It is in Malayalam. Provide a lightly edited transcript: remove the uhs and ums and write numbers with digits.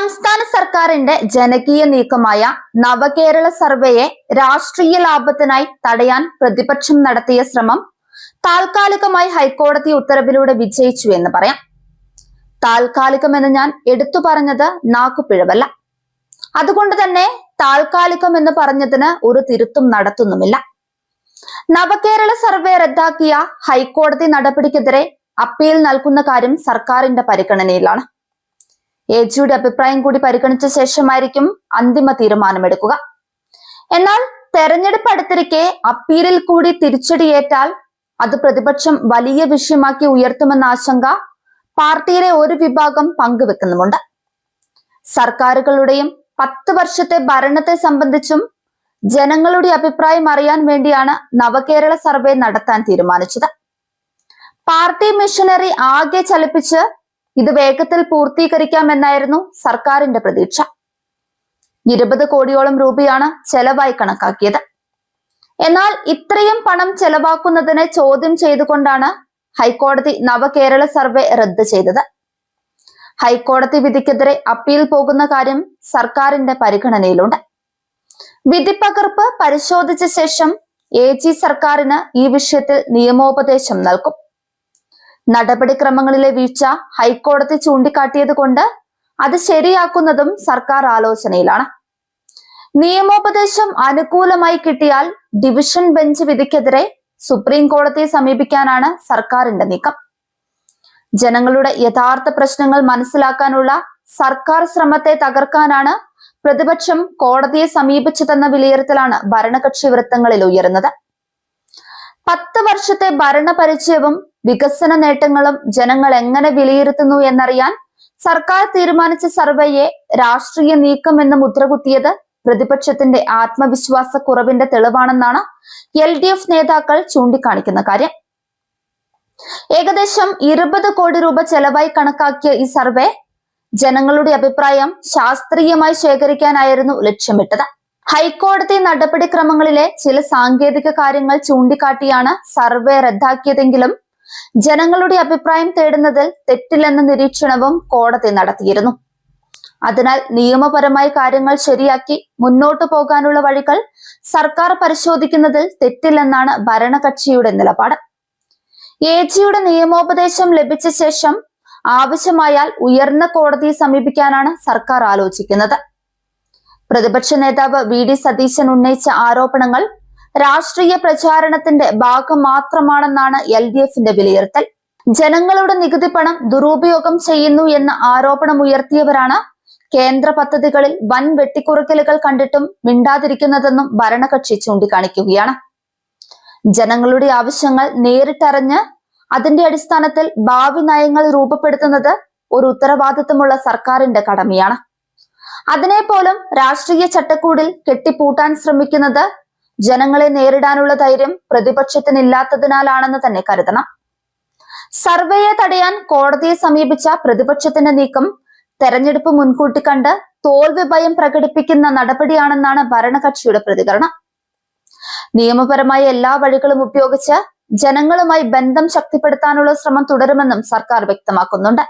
സംസ്ഥാന സർക്കാരിന്റെ ജനകീയ നീക്കമായ നവകേരള സർവേയെ രാഷ്ട്രീയ ലാഭത്തിനായി തടയാൻ പ്രതിപക്ഷം നടത്തിയ ശ്രമം താൽക്കാലികമായി ഹൈക്കോടതി ഉത്തരവിലൂടെ വിജയിച്ചു എന്ന് പറയാം. താൽക്കാലികമെന്ന് ഞാൻ എടുത്തു പറഞ്ഞത് നാക്കുപിഴവല്ല. അതുകൊണ്ട് തന്നെ താൽക്കാലികം എന്ന് പറഞ്ഞതിന് ഒരു തിരുത്തും നടത്തുന്നുമില്ല. നവകേരള സർവേ റദ്ദാക്കിയ ഹൈക്കോടതി നടപടിക്കെതിരെ അപ്പീൽ നൽകുന്ന കാര്യം സർക്കാരിന്റെ പരിഗണനയിലാണ്. എജിയുടെ അഭിപ്രായം കൂടി പരിഗണിച്ച ശേഷമായിരിക്കും അന്തിമ തീരുമാനമെടുക്കുക. എന്നാൽ തെരഞ്ഞെടുപ്പ് അടുത്തിരിക്കെ അപ്പീലിൽ കൂടി തിരിച്ചടിയേറ്റാൽ അത് പ്രതിപക്ഷം വലിയ വിഷയമാക്കി ഉയർത്തുമെന്ന ആശങ്ക പാർട്ടിയിലെ ഒരു വിഭാഗം പങ്കുവെക്കുന്നുമുണ്ട്. സർക്കാരുകളുടെയും 10 വർഷത്തെ ഭരണത്തെ സംബന്ധിച്ചും ജനങ്ങളുടെ അഭിപ്രായം അറിയാൻ വേണ്ടിയാണ് നവകേരള സർവേ നടത്താൻ തീരുമാനിച്ചത്. പാർട്ടി മിഷനറി ആകെ ചലിപ്പിച്ച് ഇത് വേഗത്തിൽ പൂർത്തീകരിക്കാമെന്നായിരുന്നു സർക്കാരിന്റെ പ്രതീക്ഷ. 20 കോടിയോളം രൂപയാണ് ചെലവായി കണക്കാക്കിയത്. എന്നാൽ ഇത്രയും പണം ചെലവാക്കുന്നതിനെ ചോദ്യം ചെയ്തുകൊണ്ടാണ് ഹൈക്കോടതി നവകേരള സർവേ റദ്ദ് ചെയ്തത്. ഹൈക്കോടതി വിധിക്കെതിരെ അപ്പീൽ പോകുന്ന കാര്യം സർക്കാരിന്റെ പരിഗണനയിലുണ്ട്. വിധിപ്പകർപ്പ് പരിശോധിച്ച ശേഷം എജി സർക്കാരിന് ഈ വിഷയത്തിൽ നിയമോപദേശം നൽകും. നടപടിക്രമങ്ങളിലെ വീഴ്ച ഹൈക്കോടതി ചൂണ്ടിക്കാട്ടിയത് കൊണ്ട് അത് ശരിയാക്കുന്നതും സർക്കാർ ആലോചനയിലാണ്. നിയമോപദേശം അനുകൂലമായി കിട്ടിയാൽ ഡിവിഷൻ ബെഞ്ച് വിധിക്കെതിരെ സുപ്രീം കോടതിയെ സമീപിക്കാനാണ് സർക്കാരിന്റെ നീക്കം. ജനങ്ങളുടെ യഥാർത്ഥ പ്രശ്നങ്ങൾ മനസ്സിലാക്കാനുള്ള സർക്കാർ ശ്രമത്തെ തകർക്കാനാണ് പ്രതിപക്ഷം കോടതിയെ സമീപിച്ചതെന്ന വിലയിരുത്തലാണ് ഭരണകക്ഷി വൃത്തങ്ങളിൽ ഉയരുന്നത്. 10 വർഷത്തെ ഭരണപരിചയവും വികസന നേട്ടങ്ങളും ജനങ്ങൾ എങ്ങനെ വിലയിരുത്തുന്നു എന്നറിയാൻ സർക്കാർ തീരുമാനിച്ച സർവേയെ രാഷ്ട്രീയ നീക്കം എന്ന് മുദ്രകുത്തിയത് പ്രതിപക്ഷത്തിന്റെ ആത്മവിശ്വാസ കുറവിന്റെ തെളിവാണെന്നാണ് LDF നേതാക്കൾ ചൂണ്ടിക്കാണിക്കുന്ന കാര്യം. ഏകദേശം 20 കോടി രൂപ ചെലവായി കണക്കാക്കിയ ഈ സർവേ ജനങ്ങളുടെ അഭിപ്രായം ശാസ്ത്രീയമായി ശേഖരിക്കാനായിരുന്നു ലക്ഷ്യമിട്ടത്. ഹൈക്കോടതി നടപടിക്രമങ്ങളിലെ ചില സാങ്കേതിക കാര്യങ്ങൾ ചൂണ്ടിക്കാട്ടിയാണ് സർവേ റദ്ദാക്കിയതെങ്കിലും ജനങ്ങളുടെ അഭിപ്രായം തേടുന്നതിൽ തെറ്റില്ലെന്ന നിരീക്ഷണവും കോടതി നടത്തിയിരുന്നു. അതിനാൽ നിയമപരമായ കാര്യങ്ങൾ ശരിയാക്കി മുന്നോട്ടു പോകാനുള്ള വഴികൾ സർക്കാർ പരിശോധിക്കുന്നതിൽ തെറ്റില്ലെന്നാണ് ഭരണകക്ഷിയുടെ നിലപാട്. എജിയുടെ നിയമോപദേശം ലഭിച്ച ശേഷം ആവശ്യമായാൽ ഉയർന്ന കോടതിയെ സമീപിക്കാനാണ് സർക്കാർ ആലോചിക്കുന്നത്. പ്രതിപക്ഷ നേതാവ് VD സതീശൻ ഉന്നയിച്ച ആരോപണങ്ങൾ രാഷ്ട്രീയ പ്രചാരണത്തിന്റെ ഭാഗം മാത്രമാണെന്നാണ് LDFന്റെ വിലയിരുത്തൽ. ജനങ്ങളുടെ നികുതി പണം ദുരുപയോഗം ചെയ്യുന്നു എന്ന ആരോപണം ഉയർത്തിയവരാണ് കേന്ദ്ര പദ്ധതികളിൽ വൻ വെട്ടിക്കുറയ്ക്കലുകൾ കണ്ടിട്ടും മിണ്ടാതിരിക്കുന്നതെന്നും ഭരണകക്ഷി ചൂണ്ടിക്കാണിക്കുകയാണ്. ജനങ്ങളുടെ ആവശ്യങ്ങൾ നേരിട്ടറിഞ്ഞ് അതിന്റെ അടിസ്ഥാനത്തിൽ ഭാവി നയങ്ങൾ രൂപപ്പെടുത്തുന്നത് ഒരു ഉത്തരവാദിത്തമുള്ള സർക്കാരിന്റെ കടമയാണ്. അതിനെ പോലും രാഷ്ട്രീയ ചട്ടക്കൂടിൽ കെട്ടിപ്പൂട്ടാൻ ശ്രമിക്കുന്നത് ജനങ്ങളെ നേരിടാനുള്ള ധൈര്യം പ്രതിപക്ഷത്തിനില്ലാത്തതിനാലാണെന്ന് തന്നെ കരുതണം. സർവേയെ തടയാൻ കോടതിയെ സമീപിച്ച പ്രതിപക്ഷത്തിന്റെ നീക്കം തെരഞ്ഞെടുപ്പ് മുൻകൂട്ടി കണ്ട് തോൽവി ഭയം പ്രകടിപ്പിക്കുന്ന നടപടിയാണെന്നാണ് ഭരണകക്ഷിയുടെ പ്രതികരണം. നിയമപരമായ എല്ലാ വഴികളും ഉപയോഗിച്ച് ജനങ്ങളുമായി ബന്ധം ശക്തിപ്പെടുത്താനുള്ള ശ്രമം തുടരുമെന്നും സർക്കാർ വ്യക്തമാക്കുന്നുണ്ട്.